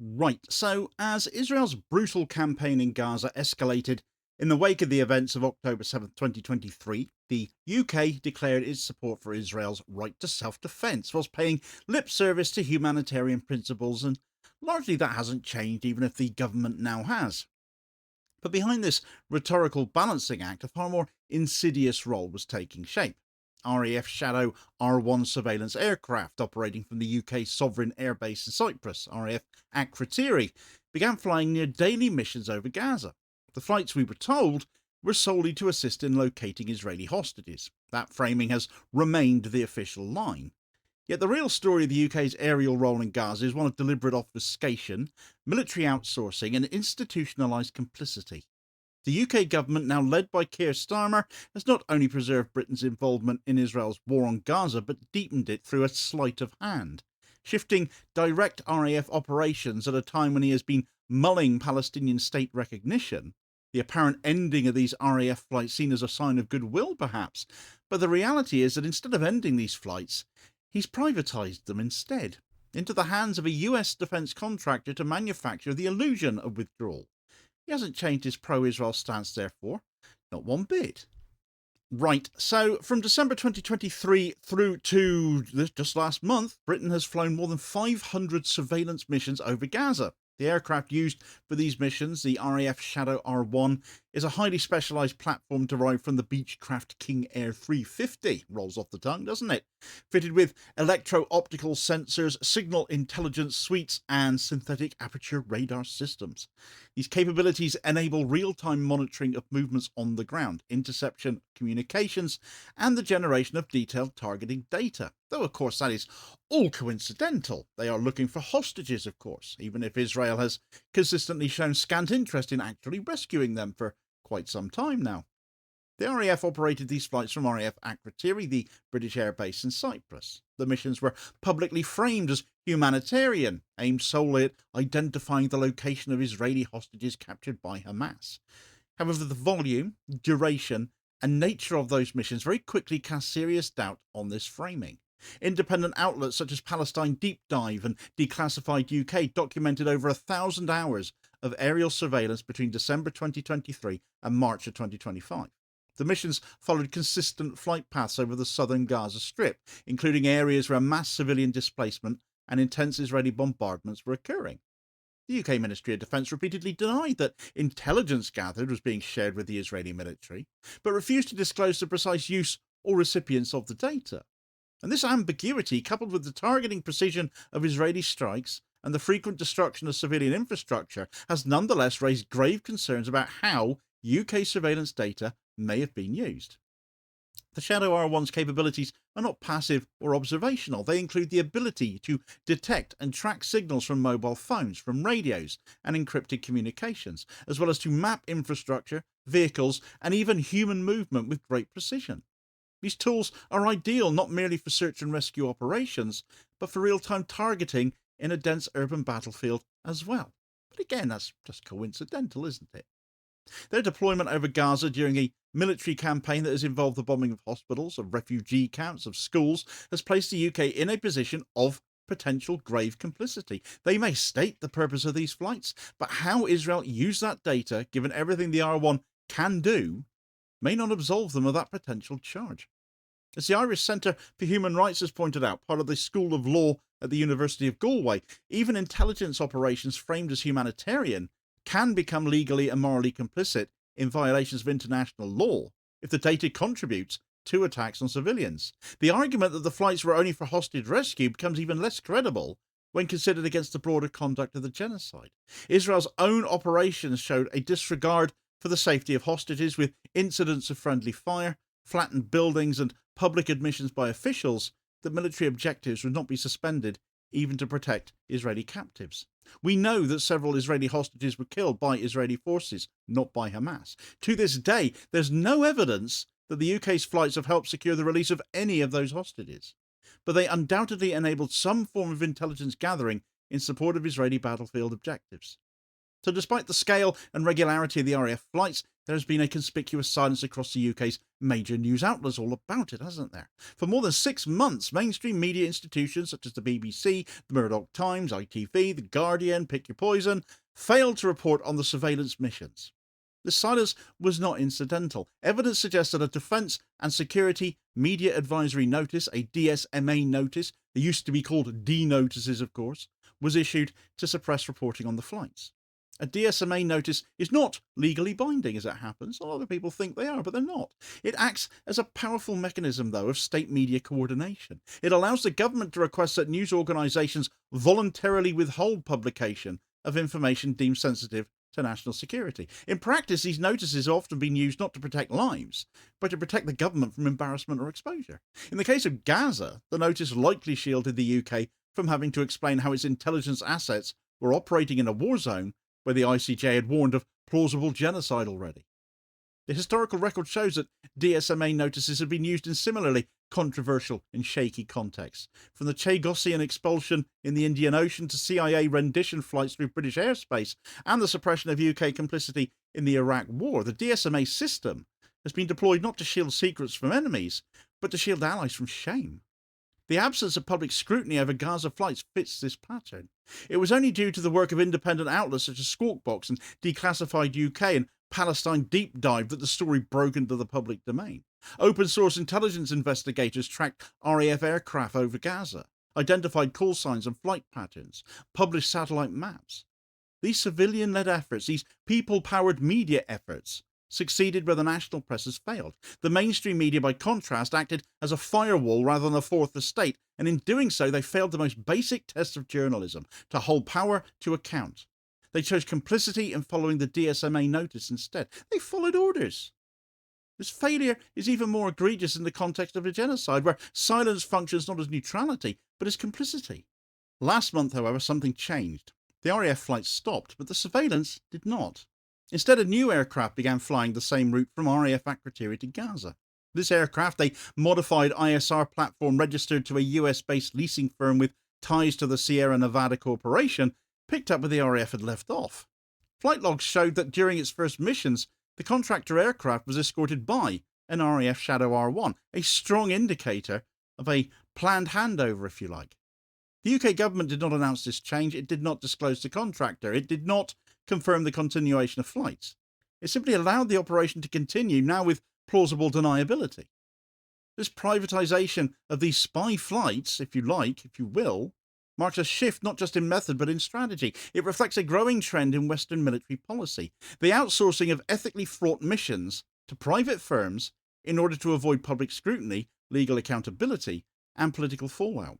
Right, so as Israel's brutal campaign in Gaza escalated in the wake of the events of October 7th, 2023, the UK declared its support for Israel's right to self-defense whilst paying lip service to humanitarian principles, and largely that hasn't changed even if the government now has. But behind this rhetorical balancing act, a far more insidious role was taking shape. RAF Shadow R1 surveillance aircraft operating from the UK's sovereign airbase in Cyprus, RAF Akrotiri, began flying near daily missions over Gaza. The flights, we were told, were solely to assist in locating Israeli hostages. That framing has remained the official line. Yet the real story of the UK's aerial role in Gaza is one of deliberate obfuscation, military outsourcing, and institutionalised complicity. The UK government, now led by Keir Starmer, has not only preserved Britain's involvement in Israel's war on Gaza, but deepened it through a sleight of hand, shifting direct RAF operations at a time when he has been mulling Palestinian state recognition. The apparent ending of these RAF flights seen as a sign of goodwill, perhaps, but the reality is that instead of ending these flights, he's privatised them instead, into the hands of a US defence contractor to manufacture the illusion of withdrawal. He hasn't changed his pro-Israel stance, therefore, not one bit. Right, so from December 2023 through to just last month, Britain has flown more than 500 surveillance missions over Gaza. The aircraft used for these missions, the RAF Shadow R1, is a highly specialised platform derived from the Beechcraft King Air 350. Rolls off the tongue, doesn't it? Fitted with electro-optical sensors, signal intelligence suites, and synthetic aperture radar systems. These capabilities enable real-time monitoring of movements on the ground, interception of communications, and the generation of detailed targeting data. Though, of course, that is all coincidental. They are looking for hostages, of course, even if Israel has consistently shown scant interest in actually rescuing them for quite some time now. The RAF operated these flights from RAF Akrotiri, the British airbase in Cyprus. The missions were publicly framed as humanitarian, aimed solely at identifying the location of Israeli hostages captured by Hamas. However, the volume, duration, and nature of those missions very quickly cast serious doubt on this framing. Independent outlets such as Palestine Deep Dive and Declassified UK documented over 1,000 hours of aerial surveillance between December 2023 and March of 2025. The missions followed consistent flight paths over the southern Gaza Strip, including areas where mass civilian displacement and intense Israeli bombardments were occurring. The UK Ministry of Defence repeatedly denied that intelligence gathered was being shared with the Israeli military, but refused to disclose the precise use or recipients of the data. And this ambiguity, coupled with the targeting precision of Israeli strikes and the frequent destruction of civilian infrastructure, has nonetheless raised grave concerns about how UK surveillance data may have been used. The Shadow R1's capabilities are not passive or observational. They include the ability to detect and track signals from mobile phones, from radios and encrypted communications, as well as to map infrastructure, vehicles, and even human movement with great precision. These tools are ideal not merely for search and rescue operations, but for real-time targeting in a dense urban battlefield as well. But again, that's just coincidental, isn't it? Their deployment over Gaza during a military campaign that has involved the bombing of hospitals, of refugee camps, of schools, has placed the UK in a position of potential grave complicity. They may state the purpose of these flights, but how Israel used that data, given everything the R1 can do, may not absolve them of that potential charge. As the Irish Centre for Human Rights has pointed out, part of the School of Law at the University of Galway, even intelligence operations framed as humanitarian can become legally and morally complicit in violations of international law if the data contributes to attacks on civilians. The argument that the flights were only for hostage rescue becomes even less credible when considered against the broader conduct of the genocide. Israel's own operations showed a disregard for the safety of hostages, with incidents of friendly fire, flattened buildings, and public admissions by officials that military objectives would not be suspended even to protect Israeli captives. We know that several Israeli hostages were killed by Israeli forces, not by Hamas. To this day, there's no evidence that the UK's flights have helped secure the release of any of those hostages, but they undoubtedly enabled some form of intelligence gathering in support of Israeli battlefield objectives. So despite the scale and regularity of the RAF flights, There's been a conspicuous silence across the UK's major news outlets all about it, hasn't there? For more than 6 months, mainstream media institutions such as the BBC, the Murdoch Times, ITV, The Guardian, Pick Your Poison, failed to report on the surveillance missions. The silence was not incidental. Evidence suggests that a Defence and Security Media Advisory Notice, a DSMA notice, they used to be called D notices, of course, was issued to suppress reporting on the flights. A DSMA notice is not legally binding, as it happens. A lot of people think they are, but they're not. It acts as a powerful mechanism, though, of state media coordination. It allows the government to request that news organisations voluntarily withhold publication of information deemed sensitive to national security. In practice, these notices have often been used not to protect lives, but to protect the government from embarrassment or exposure. In the case of Gaza, the notice likely shielded the UK from having to explain how its intelligence assets were operating in a war zone where the ICJ had warned of plausible genocide already. The historical record shows that DSMA notices have been used in similarly controversial and shaky contexts. From the Chagossian expulsion in the Indian Ocean to CIA rendition flights through British airspace and the suppression of UK complicity in the Iraq War, the DSMA system has been deployed not to shield secrets from enemies, but to shield allies from shame. The absence of public scrutiny over Gaza flights fits this pattern. It was only due to the work of independent outlets such as Squawk Box and Declassified UK and Palestine Deep Dive that the story broke into the public domain. Open source intelligence investigators tracked RAF aircraft over Gaza, identified call signs and flight patterns, published satellite maps. These civilian-led efforts, these people-powered media efforts, succeeded where the national press has failed. The mainstream media, by contrast, acted as a firewall rather than a fourth estate, and in doing so they failed the most basic test of journalism, to hold power to account. They chose complicity in following the DSMA notice instead. They followed orders. This failure is even more egregious in the context of a genocide, where silence functions not as neutrality, but as complicity. Last month, however, something changed. The RAF flights stopped, but the surveillance did not. Instead, a new aircraft began flying the same route from RAF Akrotiri to Gaza. This aircraft, a modified ISR platform registered to a US-based leasing firm with ties to the Sierra Nevada Corporation, picked up where the RAF had left off. Flight logs showed that during its first missions, the contractor aircraft was escorted by an RAF Shadow R1, a strong indicator of a planned handover, if you like. The UK government did not announce this change. It did not disclose the contractor. It did not confirm the continuation of flights. It simply allowed the operation to continue, now with plausible deniability. This privatization of these spy flights, if you like, if you will, marks a shift not just in method but in strategy. It reflects a growing trend in Western military policy, the outsourcing of ethically fraught missions to private firms in order to avoid public scrutiny, legal accountability, and political fallout.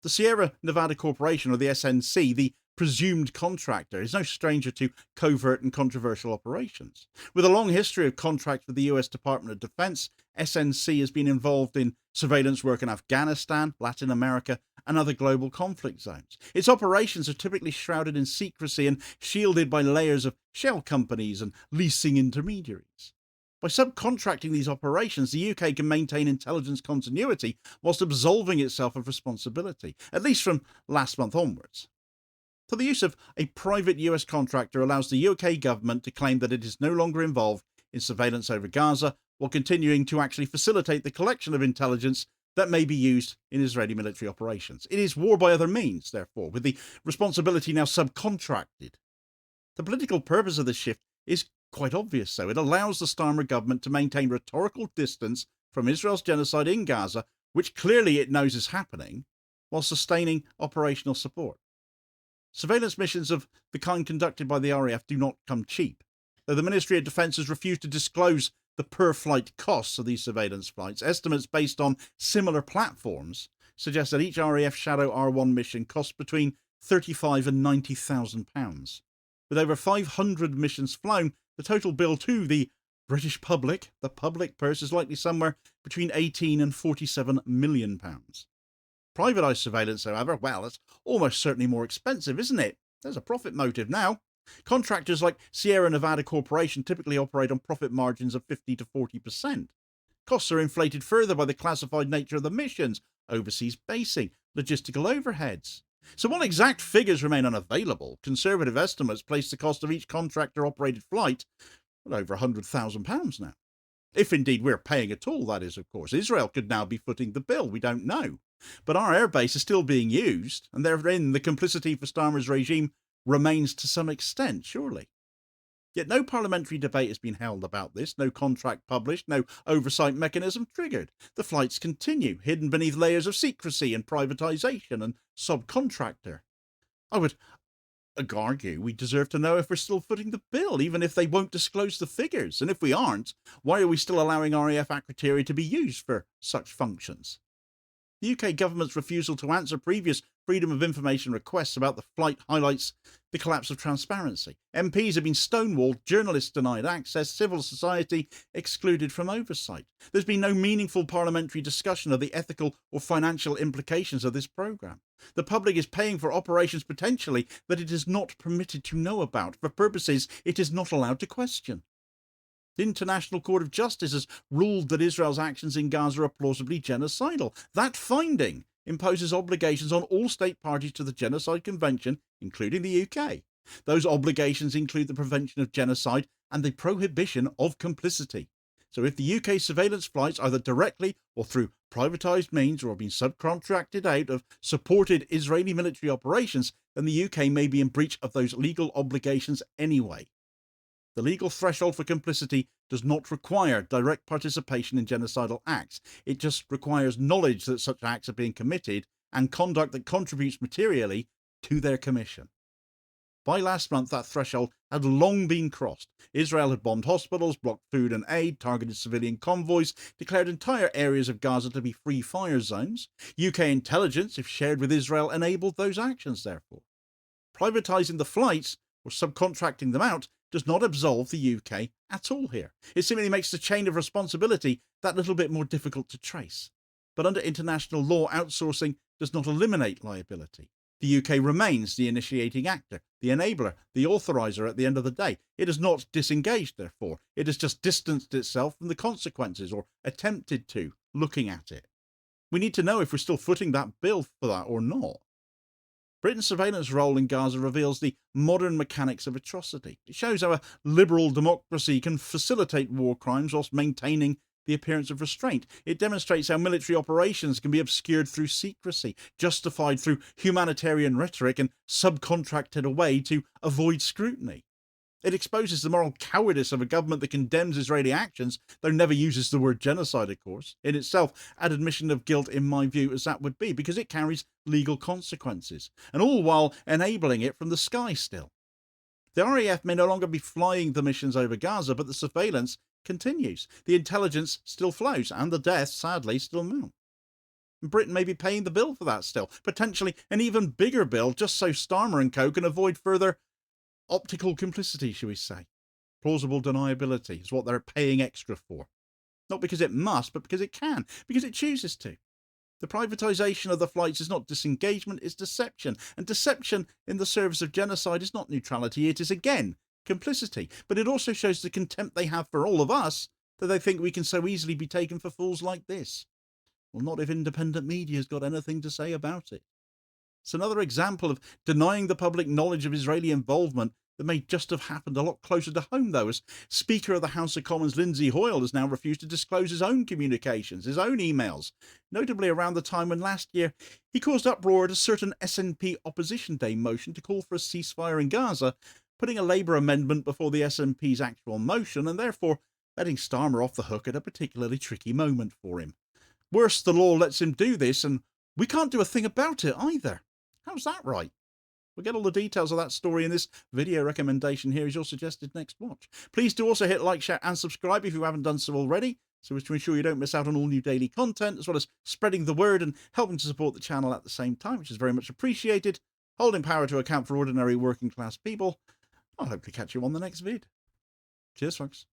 The Sierra Nevada Corporation, or the SNC, the presumed contractor, is no stranger to covert and controversial operations. With a long history of contracts with the US Department of Defense, SNC has been involved in surveillance work in Afghanistan, Latin America, and other global conflict zones. Its operations are typically shrouded in secrecy and shielded by layers of shell companies and leasing intermediaries. By subcontracting these operations, the UK can maintain intelligence continuity whilst absolving itself of responsibility, at least from last month onwards. So the use of a private US contractor allows the UK government to claim that it is no longer involved in surveillance over Gaza, while continuing to actually facilitate the collection of intelligence that may be used in Israeli military operations. It is war by other means, therefore, with the responsibility now subcontracted. The political purpose of this shift is quite obvious, though. It allows the Starmer government to maintain rhetorical distance from Israel's genocide in Gaza, which clearly it knows is happening, while sustaining operational support. Surveillance missions of the kind conducted by the RAF do not come cheap. Though the Ministry of Defence has refused to disclose the per-flight costs of these surveillance flights, estimates based on similar platforms suggest that each RAF Shadow R1 mission costs between £35,000 and £90,000. With over 500 missions flown, the total bill to the British public, the public purse, is likely somewhere between £18 and £47 million. Privatised surveillance, however, well, it's almost certainly more expensive, isn't it? There's a profit motive now. Contractors like Sierra Nevada Corporation typically operate on profit margins of 50 to 40%. Costs are inflated further by the classified nature of the missions, overseas basing, logistical overheads. So while exact figures remain unavailable, conservative estimates place the cost of each contractor-operated flight Well, over £100,000 now. If indeed we're paying at all, that is, of course. Israel could now be footing the bill. We don't know. But our airbase is still being used, and therein the complicity for Starmer's regime remains to some extent, surely. Yet no parliamentary debate has been held about this, no contract published, no oversight mechanism triggered. The flights continue, hidden beneath layers of secrecy and privatization and subcontractor. I would argue we deserve to know if we're still footing the bill, even if they won't disclose the figures. And if we aren't, why are we still allowing RAF Akrotiri to be used for such functions? The UK government's refusal to answer previous freedom of information requests about the flight highlights the collapse of transparency. MPs have been stonewalled, journalists denied access, civil society excluded from oversight. There's been no meaningful parliamentary discussion of the ethical or financial implications of this programme. The public is paying for operations potentially that it is not permitted to know about, for purposes it is not allowed to question. The International Court of Justice has ruled that Israel's actions in Gaza are plausibly genocidal. That finding imposes obligations on all state parties to the Genocide Convention, including the UK. Those obligations include the prevention of genocide and the prohibition of complicity. So if the UK surveillance flights, either directly or through privatised means or have been subcontracted out, have supported Israeli military operations, then the UK may be in breach of those legal obligations anyway. The legal threshold for complicity does not require direct participation in genocidal acts. It just requires knowledge that such acts are being committed and conduct that contributes materially to their commission. By last month, that threshold had long been crossed. Israel had bombed hospitals, blocked food and aid, targeted civilian convoys, declared entire areas of Gaza to be free fire zones. UK intelligence, if shared with Israel, enabled those actions, therefore. Privatising the flights, or subcontracting them out, does not absolve the UK at all here. It simply makes the chain of responsibility that little bit more difficult to trace. But under international law, outsourcing does not eliminate liability. The UK remains the initiating actor, the enabler, the authoriser at the end of the day. It has not disengaged, therefore. It has just distanced itself from the consequences, or attempted to, looking at it. We need to know if we're still footing that bill for that or not. Britain's surveillance role in Gaza reveals the modern mechanics of atrocity. It shows how a liberal democracy can facilitate war crimes whilst maintaining the appearance of restraint. It demonstrates how military operations can be obscured through secrecy, justified through humanitarian rhetoric, and subcontracted away to avoid scrutiny. It exposes the moral cowardice of a government that condemns Israeli actions, though never uses the word genocide, of course. In itself, an admission of guilt, in my view, as that would be, because it carries legal consequences, and all while enabling it from the sky still. The RAF may no longer be flying the missions over Gaza, but the surveillance continues. The intelligence still flows, and the deaths, sadly, still mount. Britain may be paying the bill for that still, potentially an even bigger bill, just so Starmer and co can avoid further optical complicity, shall we say. Plausible deniability is what they're paying extra for. Not because it must, but because it can, because it chooses to. The privatisation of the flights is not disengagement, it's deception. And deception in the service of genocide is not neutrality, it is again complicity. But it also shows the contempt they have for all of us, that they think we can so easily be taken for fools like this. Well, not if independent media has got anything to say about it. It's another example of denying the public knowledge of Israeli involvement that may just have happened a lot closer to home, though, as Speaker of the House of Commons Lindsay Hoyle has now refused to disclose his own communications, his own emails, notably around the time when last year he caused uproar at a certain SNP Opposition Day motion to call for a ceasefire in Gaza, putting a Labour amendment before the SNP's actual motion, and therefore letting Starmer off the hook at a particularly tricky moment for him. Worse, the law lets him do this, and we can't do a thing about it either. How's that right? We'll get all the details of that story in this video recommendation here as your suggested next watch. Please do also hit like, share and subscribe if you haven't done so already, so as to ensure you don't miss out on all new daily content, as well as spreading the word and helping to support the channel at the same time, which is very much appreciated. Holding power to account for ordinary working class people. I'll hopefully catch you on the next vid. Cheers, folks.